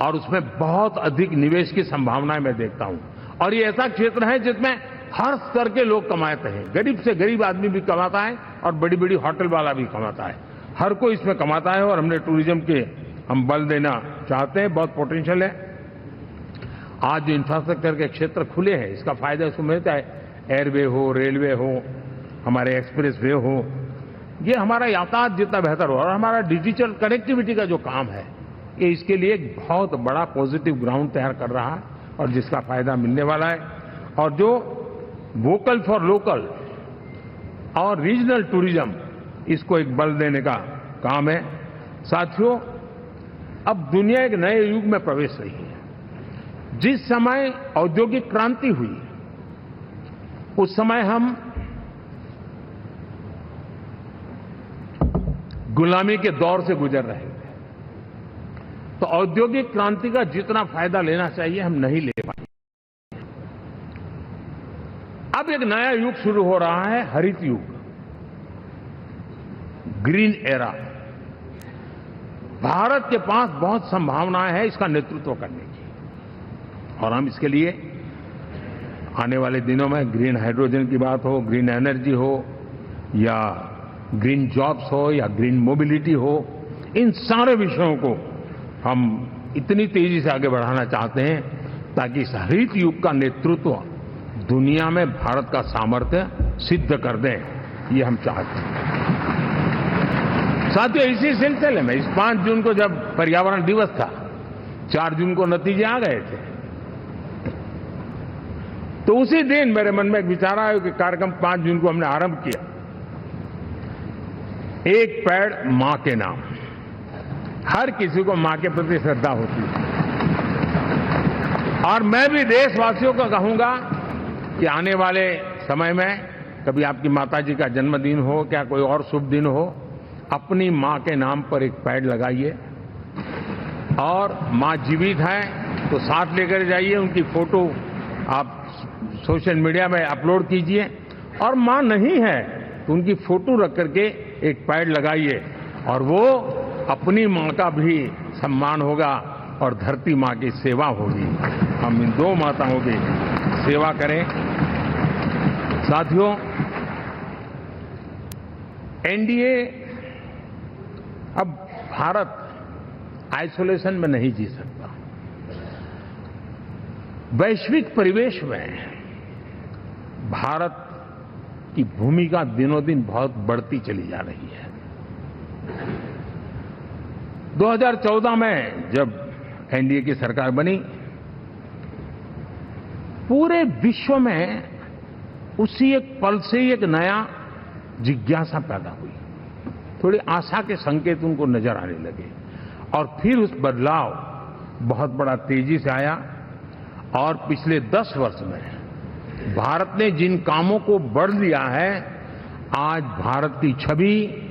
और उसमें बहुत अधिक निवेश की संभावनाएं मैं देखता हूं। और ये ऐसा क्षेत्र है जिसमें हर स्तर के लोग कमाते हैं। गरीब से गरीब आदमी भी कमाता है और बड़ी बड़ी होटल वाला भी कमाता है। हर कोई इसमें कमाता है और हमने टूरिज्म के हम बल देना चाहते हैं। बहुत पोटेंशियल है। आज जो इंफ्रास्ट्रक्चर के क्षेत्र खुले हैं, इसका फायदा इसको मिलता है। एयरवे हो, रेलवे हो, हमारे एक्सप्रेस वे हो, ये हमारा यातायात जितना बेहतर हो और हमारा डिजिटल कनेक्टिविटी का जो काम है, ये इसके लिए एक बहुत बड़ा पॉजिटिव ग्राउंड तैयार कर रहा है और जिसका फायदा मिलने वाला है। और जो वोकल फॉर लोकल और रीजनल टूरिज्म, इसको एक बल देने का काम है। साथियों, अब दुनिया एक नए युग में प्रवेश रही है। जिस समय औद्योगिक क्रांति हुई, उस समय हम गुलामी के दौर से गुजर रहे थे। तो औद्योगिक क्रांति का जितना फायदा लेना चाहिए हम नहीं ले पाए। अब एक नया युग शुरू हो रहा है, हरित युग, ग्रीन एरा। भारत के पास बहुत संभावनाएं हैं इसका नेतृत्व करने की और हम इसके लिए आने वाले दिनों में ग्रीन हाइड्रोजन की बात हो, ग्रीन एनर्जी हो या ग्रीन जॉब्स हो या ग्रीन मोबिलिटी हो, इन सारे विषयों को हम इतनी तेजी से आगे बढ़ाना चाहते हैं ताकि इस हरित युग का नेतृत्व दुनिया में भारत का सामर्थ्य सिद्ध कर दें, ये हम चाहते हैं। साथियों, इसी सिलसिले में इस 5 जून को जब पर्यावरण दिवस था, 4 जून को नतीजे आ गए थे, तो उसी दिन मेरे मन में एक विचार आया कि कार्यक्रम 5 जून को हमने आरंभ किया, एक पेड़ मां के नाम। हर किसी को मां के प्रति श्रद्धा होती है और मैं भी देशवासियों को कहूंगा कि आने वाले समय में कभी आपकी माताजी का जन्मदिन हो, क्या कोई और शुभ दिन हो, अपनी मां के नाम पर एक पेड़ लगाइए और मां जीवित है तो साथ लेकर जाइए, उनकी फोटो आप सोशल मीडिया में अपलोड कीजिए और मां नहीं है तो उनकी फोटो रख करके एक पेड़ लगाइए और वो अपनी मां का भी सम्मान होगा और धरती मां की सेवा होगी। हम इन 2 माताओं की सेवा करें। साथियों, एनडीए, अब भारत आइसोलेशन में नहीं जी सकता। वैश्विक परिवेश में भारत की भूमिका दिनों दिन बहुत बढ़ती चली जा रही है। 2014 में जब एनडीए की सरकार बनी, पूरे विश्व में उसी एक पल से ही एक नया जिज्ञासा पैदा हुई। थोड़ी आशा के संकेत उनको नजर आने लगे और फिर उस बदलाव बहुत बड़ा तेजी से आया और पिछले 10 वर्ष में भारत ने जिन कामों को बढ़ लिया है, आज भारत की छवि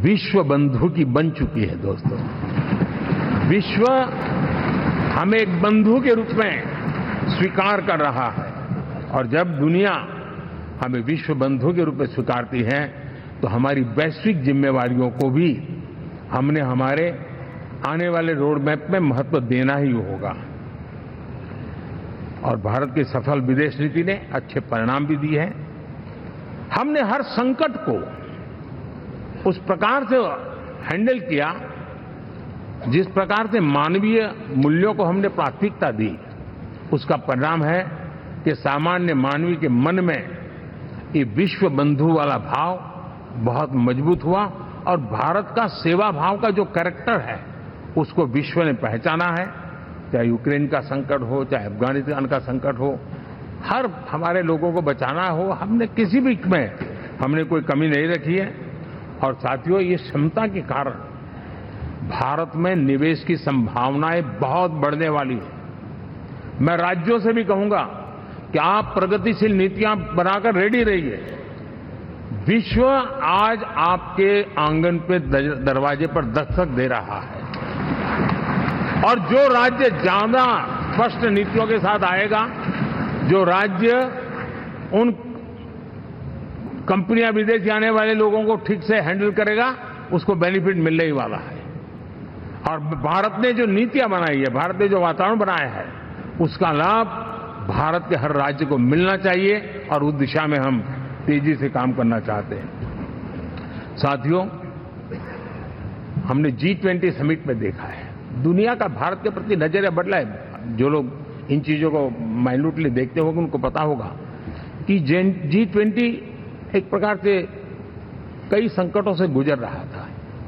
विश्व बंधु की बन चुकी है। दोस्तों, विश्व हमें एक बंधु के रूप में स्वीकार कर रहा है और जब दुनिया हमें विश्व बंधु के रूप में स्वीकारती है तो हमारी वैश्विक जिम्मेवारियों को भी हमने हमारे आने वाले रोड मैप में महत्व देना ही होगा। और भारत की सफल विदेश नीति ने अच्छे परिणाम भी दिए हैं। हमने हर संकट को उस प्रकार से हैंडल किया जिस प्रकार से मानवीय मूल्यों को हमने प्राथमिकता दी। उसका परिणाम है कि सामान्य मानवीय के मन में ये विश्व बंधु वाला भाव बहुत मजबूत हुआ और भारत का सेवा भाव का जो कैरेक्टर है उसको विश्व ने पहचाना है। चाहे यूक्रेन का संकट हो, चाहे अफगानिस्तान का संकट हो, हर हमारे लोगों को बचाना हो, हमने किसी भी में हमने कोई कमी नहीं रखी है। और साथियों, ये क्षमता के कारण भारत में निवेश की संभावनाएं बहुत बढ़ने वाली है। मैं राज्यों से भी कहूंगा कि आप प्रगतिशील नीतियां बनाकर रेडी रहिए। विश्व आज आपके आंगन पे दरवाजे पर दस्तक दे रहा है और जो राज्य ज्यादा स्पष्ट नीतियों के साथ आएगा, जो राज्य उन कंपनियां विदेश आने वाले लोगों को ठीक से हैंडल करेगा, उसको बेनिफिट मिलने ही वाला है। और भारत ने जो नीतियां बनाई है, भारत ने जो वातावरण बनाया है, उसका लाभ भारत के हर राज्य को मिलना चाहिए और उस दिशा में हम तेजी से काम करना चाहते हैं। साथियों, हमने G20 समिट में देखा है, दुनिया का भारत के प्रति नजरिया बदला है। जो लोग इन चीजों को माइन्यूटली देखते होंगे उनको पता होगा कि G20 एक प्रकार से कई संकटों से गुजर रहा था।